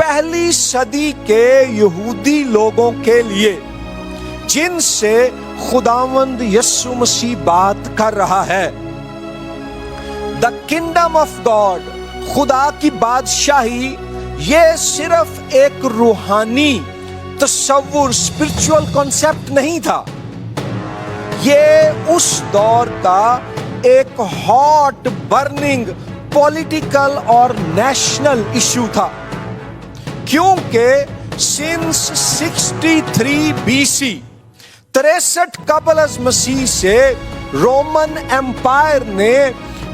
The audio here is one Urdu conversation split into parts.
پہلی صدی کے یہودی لوگوں کے لیے جن سے خداوند یسوع مسیح بات کر رہا ہے، دا کنگڈم آف گاڈ، خدا کی بادشاہی، یہ صرف ایک روحانی تصور، اسپرچول کانسیپٹ نہیں تھا، یہ اس دور کا ایک ہاٹ برننگ پولیٹیکل اور نیشنل ایشو تھا، کیونکہ سنس 63 BC 63 قبل از مسیح سے رومن ایمپائر نے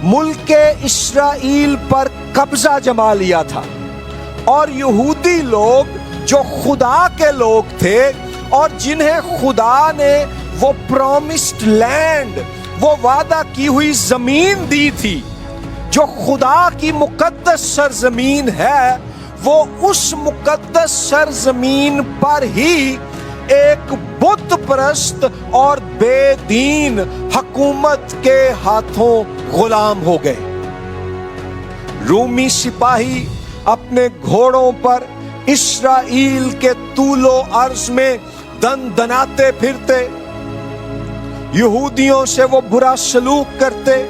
ملک اسرائیل پر قبضہ جما لیا تھا، اور یہودی لوگ جو خدا کے لوگ تھے اور جنہیں خدا نے وہ پرومسڈ لینڈ، وہ وعدہ کی ہوئی زمین دی تھی جو خدا کی مقدس سرزمین ہے، وہ اس مقدس سرزمین پر ہی ایک بت پرست اور بے دین حکومت کے ہاتھوں غلام ہو گئے۔ رومی سپاہی اپنے گھوڑوں پر اسرائیل کے طول و عرض میں دن دناتے پھرتے، یہودیوں سے وہ برا سلوک کرتے،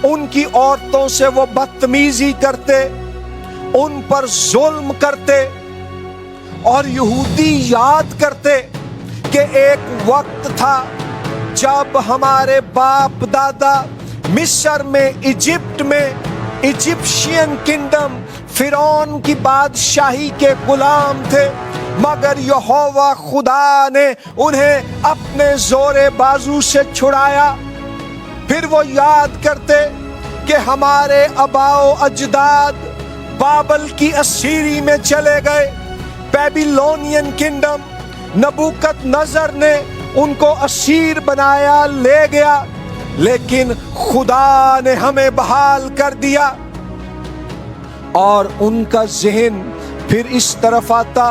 ان کی عورتوں سے وہ بدتمیزی کرتے، ان پر ظلم کرتے، اور یہودی یاد کرتے کہ ایک وقت تھا جب ہمارے باپ دادا مصر میں، ایجپٹ میں، ایجپشین کنگڈم، فرعون کی بادشاہی کے غلام تھے، مگر یہوہ خدا نے انہیں اپنے زور بازو سے چھڑایا۔ پھر وہ یاد کرتے کہ ہمارے آباء و اجداد بابل کی اسیری میں چلے گئے، بیبیلونین کنگڈم، نبوکت نظر نے ان کو اسیر بنایا، لے گیا، لیکن خدا نے ہمیں بحال کر دیا۔ اور ان کا ذہن پھر اس طرف آتا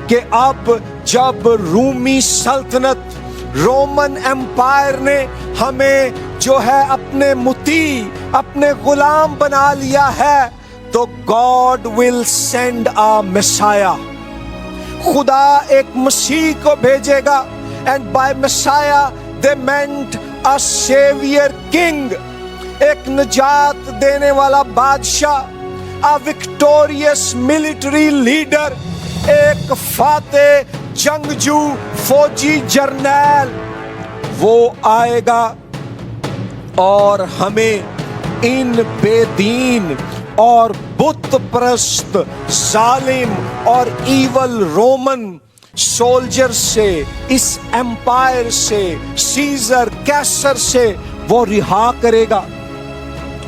کہ اب جب رومی سلطنت، رومن ایمپائر نے ہمیں جو ہے اپنے مطیع، اپنے غلام بنا لیا ہے، تو God will send a Messiah، خدا ایک مسیح کو بھیجے گا۔ and by Messiah they meant a savior king، ایک نجات دینے والا بادشاہ، a victorious military leader، ایک فاتح جنگجو فوجی جرنیل، وہ آئے گا اور ہمیں ان بے دین اور بت پرست، ظالم اور ایول رومن سولجر سے، اس ایمپائر سے، سیزر کیسر سے وہ رہا کرے گا۔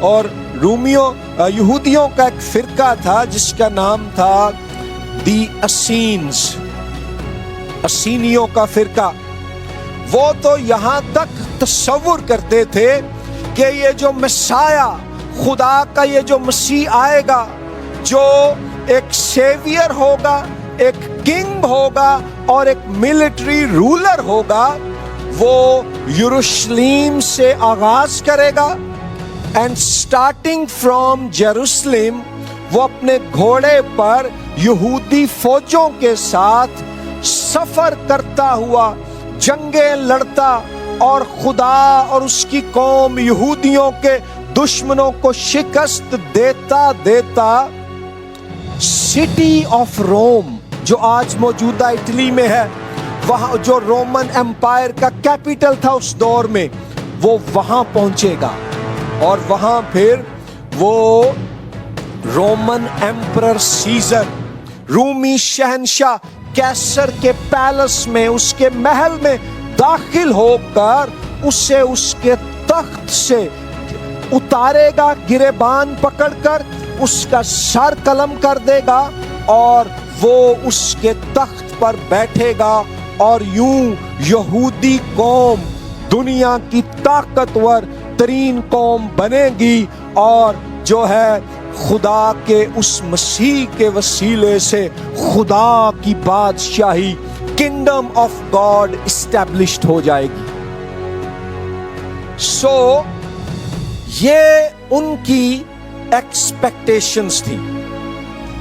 اور یہودیوں کا ایک فرقہ تھا جس کا نام تھا دی اسینز، اسینیوں کا فرقہ۔ وہ تو یہاں تک تصور کرتے تھے کہ یہ جو مسیح، خدا کا یہ جو مسیح آئے گا، جو ایک سیویئر ہوگا، ایک کنگ ہوگا اور ایک ملٹری رولر ہوگا، وہ یروشلم سے آغاز کرے گا، اینڈ سٹارٹنگ فرام جیروسلم وہ اپنے گھوڑے پر یہودی فوجوں کے ساتھ سفر کرتا ہوا، جنگیں لڑتا اور خدا اور اس کی قوم یہودیوں کے دشمنوں کو شکست دیتا دیتا سٹی آف روم، جو آج موجودہ اٹلی میں ہے، وہاں جو رومن ایمپائر کا کیپٹل تھا اس دور میں، وہ وہاں پہنچے گا، اور وہاں پھر وہ رومن ایمپرر سیزر، رومی شہنشاہ کیسر کے پیلس میں، اس کے محل میں داخل ہو کر اسے اس کے تخت سے اتارے گا، گریبان پکڑ کر اس کا سر قلم کر دے گا، اور وہ اس کے تخت پر بیٹھے گا، اور یوں یہودی قوم دنیا کی طاقتور ترین قوم بنے گی، اور جو ہے خدا کے اس مسیح کے وسیلے سے خدا کی بادشاہی، کنگڈم آف گاڈ اسٹیبلشڈ ہو جائے گی۔ یہ ان کی ایکسپیکٹیشنز تھی۔